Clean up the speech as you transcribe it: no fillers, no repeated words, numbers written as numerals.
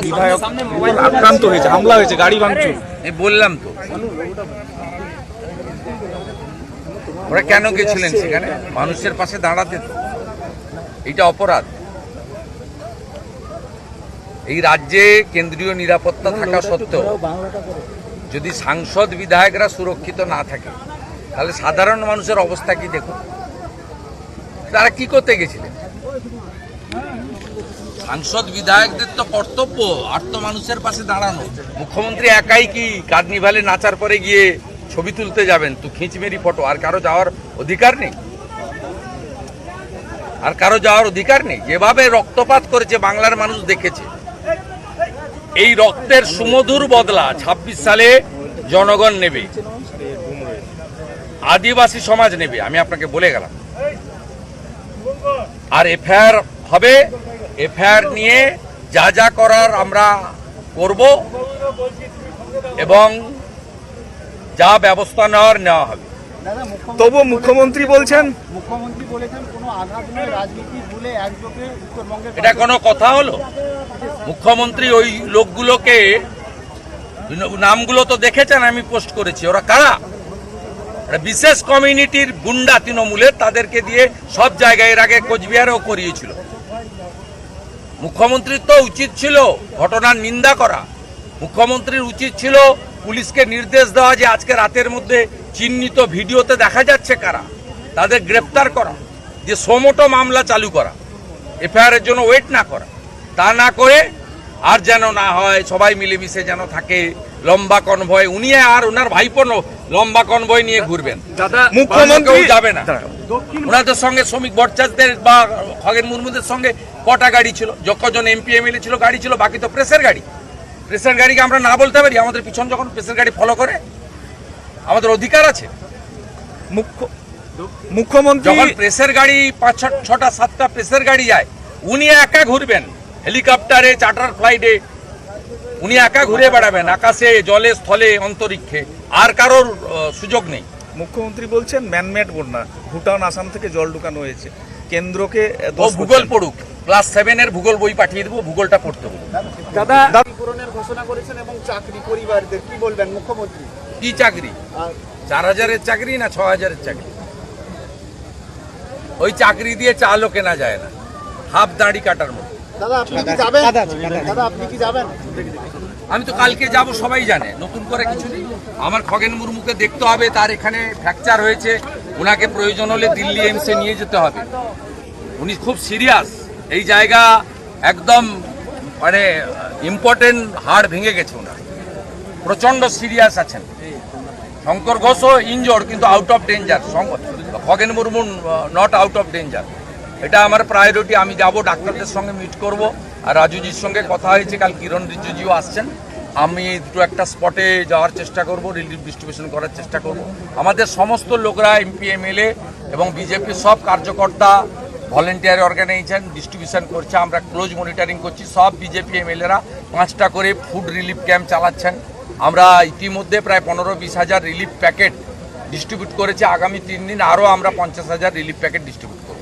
বিধায়ক আক্রান্ত হয়েছে, হামলা হয়েছে, গাড়ি ভাঙচুর। বললাম তো, ওরা কেন গেছিলেন সেখানে? মানুষের পাশে দাঁড়াতে। তো এটা অপরাধ। এই রাজ্যে কেন্দ্রীয় নিরাপত্তা থাকা সত্ত্বেও যদি সাংসদ বিধায়করা সুরক্ষিত না থাকে, তাহলে সাধারণ মানুষের অবস্থা কি দেখুন। তারা কি করতে গেছিলেন? সাংসদ বিধায়কদের তো কর্তব্য আর তো মানুষের পাশে দাঁড়ানো। মুখ্যমন্ত্রী একাই কি কার্নিভালে নাচার পরে গিয়ে ছবি তুলতে যাবেন? তো খিঁচমেরি ফটো, আর কারো যাওয়ার অধিকার নেই? আর কারো যাওয়ার অধিকার নেই? যেভাবে রক্তপাত করেছে বাংলার মানুষ দেখেছে। এই রক্তের সুমধুর বদলা ২৬ সালে জনগণ নেবে, আদিবাসী সমাজ নেবে, আমি আপনাকে বলে গেলাম। আর এফআইআর হবে, এফআইআর নিয়ে যা যা করার আমরা করব এবং যা ব্যবস্থা নেওয়া হবে। তবু মুখ্যমন্ত্রী বলেছেন কোনো আঘাত নয়, রাজনীতি ভুলে একযোগে উত্তরবঙ্গে। এটা কোনো কথা হলো? মুখ্যমন্ত্রী ওই লোকগুলোকে নামগুলো তো দেখেছেন, আমি পোস্ট করেছি। ওরা কারা? বিশেষ কমিউনিটির গুন্ডা তৃণমূলের, তাদেরকে দিয়ে সব জায়গায় এর আগে কোচবিহারেও করিয়েছিল। মুখ্যমন্ত্রীর তো উচিত ছিল ঘটনার নিন্দা করা। মুখ্যমন্ত্রীর উচিত ছিল পুলিশকে নির্দেশ দেওয়া যে আজকে রাতের মধ্যে চিহ্নিত ভিডিওতে দেখা যাচ্ছে কারা, তাদের গ্রেপ্তার করা, যে সোমোটো মামলা চালু করা, এফআইআর এর জন্য ওয়েট না করা। তা না করে আর যেন না হয়, সবাই মিলেমিশে যেন থাকে, লম্বা কনভয়। উনি আর ওনার ভাইপো লম্বা কনভয় নিয়ে ঘুরবেন, মুখ্যমন্ত্রী যাবে না। ওনাদের সঙ্গে শ্রমিক ভট্টাচার্যদের বা খগেন মুর্মুদের সঙ্গে কটা গাড়ি ছিল? যখন এমপি এমএলএ ছিল গাড়ি ছিল, বাকি তো প্রেসের গাড়ি। প্রেসের গাড়িকে আমরা না বলতে পারি? আমাদের পিছন যখন প্রেসের গাড়ি ফলো করে, আমাদের অধিকার আছে। মুখ্যমন্ত্রী যখন প্রেসের গাড়ি ৫, ৬টা ৭টা প্রেসের গাড়ি যায়, উনি একা ঘুরবেন হেলিকপ্টারে, চার্টার ফ্লাইটে, উনি একা ঘুরে বেড়াবেন আকাশে, জলে, স্থলে, অন্তরিক্ষে, আর কারোর সুযোগ নেই। মুখ্যমন্ত্রী বলছেন ম্যানমেড বন্যা, ভুটান আসাম থেকে জল ঢুকানো হয়েছে, কেন্দ্রকে ভূগোল পড়ুক, ক্লাস 7 এর ভূগোল বই পাঠিয়ে দেবো, ভূগোলটা পড়তে বলুন। দাদা পূরণের ঘোষণা করেছেন এবং চাকরি পরিবারদের কি বলবেন মুখ্যমন্ত্রী? কি চাকরি? ৪,০০০-এর চাকরি না ৬,০০০-এর চাকরি? ওই চাকরি দিয়ে চালও কেনা যায় না, হাফ দাঁড়ি কাটার মতো। দাদা আপনি কি যাবেন? দাদা আপনি কি যাবেন? আমি তো কালকে যাব, সবাই জানে, নতুন করে কিছু নেই। আমার খগেন মুর্মুকে দেখতে হবে, তার এখানে ফ্র্যাকচার হয়েছে, ওনাকে প্রয়োজন হলে দিল্লি এইমসে নিয়ে যেতে হবে। উনি খুব সিরিয়াস, এই জায়গা একদম মানে ইম্পর্টেন্ট, হাড় ভেঙে গেছে ওনার, প্রচণ্ড সিরিয়াস আছেন। শঙ্কর ঘোষও ইনজোর্ড, কিন্তু out of danger. Khagen Murmu not out of danger. এটা আমার প্রায়োরিটি। আমি যাব, ডাক্তারদের সঙ্গে মিট করব। আর রাজুজির সঙ্গে কথা হয়েছে, কাল কিরণ রিজিজুও আসছেন। আমি দুটো একটা স্পটে যাওয়ার চেষ্টা করব, রিলিফ ডিস্ট্রিবিউশন করার চেষ্টা করব। আমাদের সমস্ত লোকরা, এমপি এমএলএ এবং বিজেপির সব কার্যকর্তা, ভলেন্টিয়ার অর্গানাইজেশন ডিস্ট্রিবিউশন করছে, আমরা ক্লোজ মনিটরিং করছি। সব বিজেপি এমএলএরা 5টা করে ফুড রিলিফ ক্যাম্প চালাচ্ছেন। আমরা ইতিমধ্যে প্রায় 15-20 হাজার রিলিফ প্যাকেট ডিস্ট্রিবিউট করেছি। আগামী 3 দিন আরও আমরা 50,000 রিলিফ প্যাকেট ডিস্ট্রিবিউট করব।